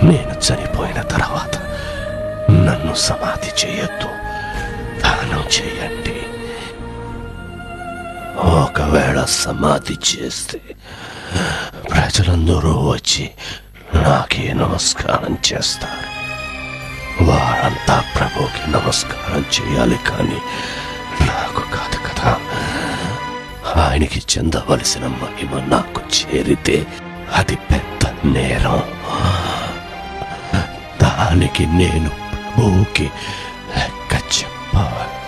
నేను చనిపోయిన తర్వాత నన్ను సమాధి చేయొద్దు, దానం చేయండి. ఒకవేళ సమాధి చేస్తే ప్రజలందరూ వచ్చి నాకే నమస్కారం చేస్తారు. వారంతా ప్రభుకి నమస్కారం చేయాలి, కానీ నాకు కాదు కదా. ఆయనకి చెందవలసిన మహిమ నాకు చేరితే అది పెద్ద నేరం. దానికి నేను ప్రభువుకి లెక్క చెప్పాలి.